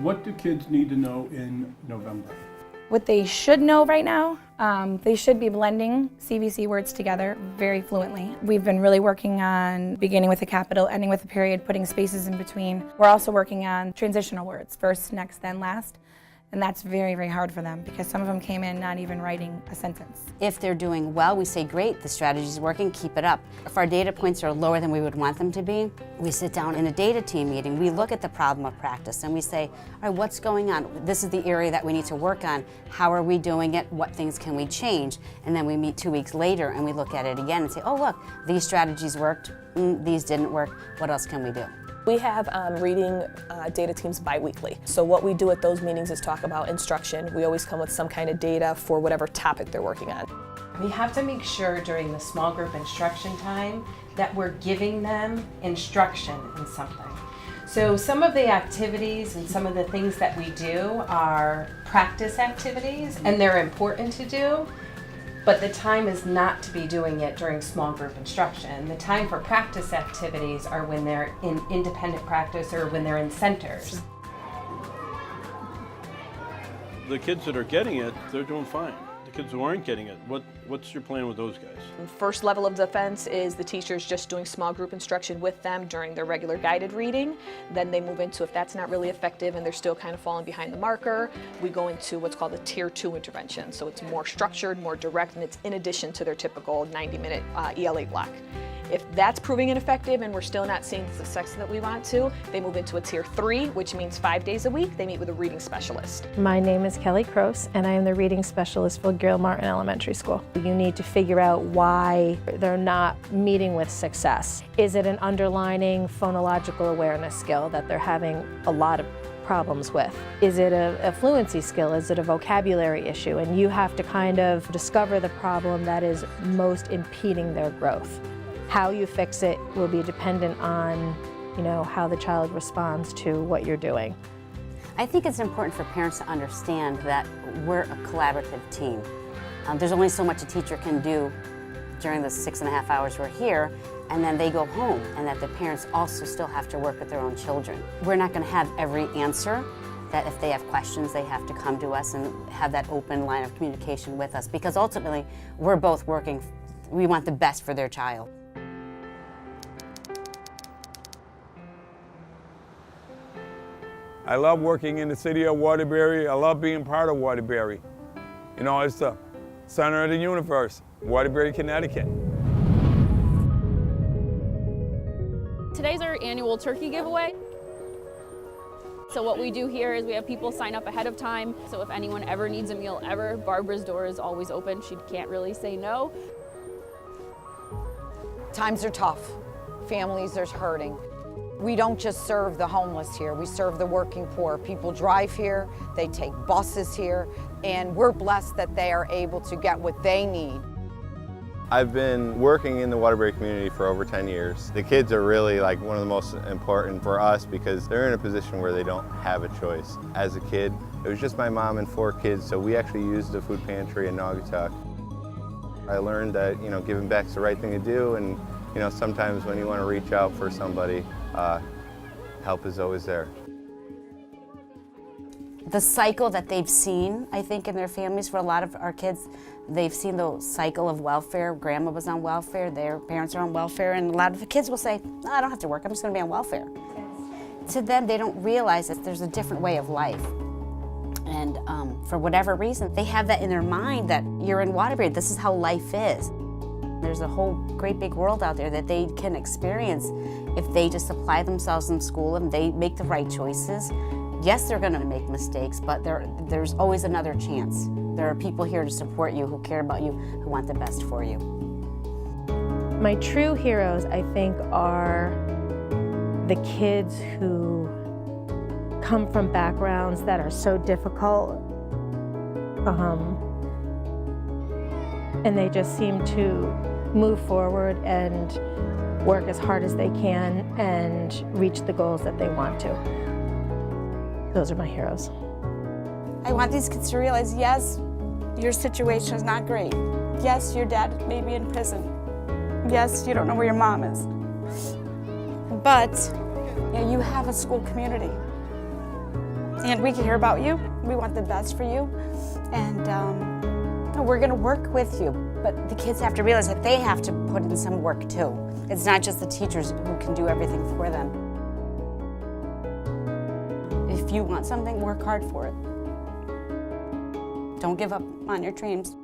What do kids need to know in November? What they should know right now, they should be blending CVC words together very fluently. We've been really working on beginning with a capital, ending with a period, putting spaces in between. We're also working on transitional words, first, next, then last. And that's very, very hard for them because some of them came in not even writing a sentence. If they're doing well, we say, great, the strategy's working, keep it up. If our data points are lower than we would want them to be, we sit down in a data team meeting, we look at the problem of practice and we say, all right, what's going on? This is the area that we need to work on. How are we doing it? What things can we change? And then we meet 2 weeks later and we look at it again and say, oh look, these strategies worked, these didn't work, what else can we do? We have reading data teams bi-weekly. So what we do at those meetings is talk about instruction. We always come with some kind of data for whatever topic they're working on. We have to make sure during the small group instruction time that we're giving them instruction in something. So some of the activities and some of the things that we do are practice activities, and they're important to do. But the time is not to be doing it during small group instruction. The time for practice activities are when they're in independent practice or when they're in centers. The kids that are getting it, they're doing fine. The kids who aren't getting it, what's your plan with those guys? First level of defense is the teachers just doing small group instruction with them during their regular guided reading. Then they move into, if that's not really effective and they're still kind of falling behind the marker, we go into what's called a tier 2 intervention. So it's more structured, more direct, and it's in addition to their typical 90-minute ELA block. If that's proving ineffective and we're still not seeing the success that we want to, they move into a tier 3, which means 5 days a week. They meet with a reading specialist. My name is Kelly Kroos, and I am the reading specialist for Gail Martin Elementary School. You need to figure out why they're not meeting with success. Is it an underlining phonological awareness skill that they're having a lot of problems with? Is it a fluency skill? Is it a vocabulary issue? And you have to kind of discover the problem that is most impeding their growth. How you fix it will be dependent on, how the child responds to what you're doing. I think it's important for parents to understand that we're a collaborative team. There's only so much a teacher can do during the 6.5 hours we're here, and then they go home, and that the parents also still have to work with their own children. We're not going to have every answer, that if they have questions, they have to come to us and have that open line of communication with us, because ultimately, we're both working, we want the best for their child. I love working in the city of Waterbury. I love being part of Waterbury. It's the center of the universe, Waterbury, Connecticut. Today's our annual turkey giveaway. So what we do here is we have people sign up ahead of time. So if anyone ever needs a meal ever, Barbara's door is always open. She can't really say no. Times are tough. Families are hurting. We don't just serve the homeless here, we serve the working poor. People drive here, they take buses here, and we're blessed that they are able to get what they need. I've been working in the Waterbury community for over 10 years. The kids are really one of the most important for us because they're in a position where they don't have a choice. As a kid, it was just my mom and 4 kids, so we actually used the food pantry in Naugatuck. I learned that, giving back's the right thing to do, and sometimes when you want to reach out for somebody, help is always there. The cycle that they've seen, I think, in their families for a lot of our kids, they've seen the cycle of welfare. Grandma was on welfare, their parents are on welfare, and a lot of the kids will say, no, I don't have to work, I'm just going to be on welfare. To them, they don't realize that there's a different way of life. And for whatever reason, they have that in their mind that you're in Waterbury, this is how life is. There's a whole great big world out there that they can experience if they just apply themselves in school and they make the right choices. Yes, they're going to make mistakes, but there's always another chance. There are people here to support you, who care about you, who want the best for you. My true heroes, I think, are the kids who come from backgrounds that are so difficult, and they just seem to move forward and work as hard as they can and reach the goals that they want to. Those are my heroes. I want these kids to realize, yes, your situation is not great. Yes, your dad may be in prison. Yes, you don't know where your mom is. But you have a school community. And we care about you. We want the best for you. And we're going to work with you. But the kids have to realize that they have to put in some work too. It's not just the teachers who can do everything for them. If you want something, work hard for it. Don't give up on your dreams.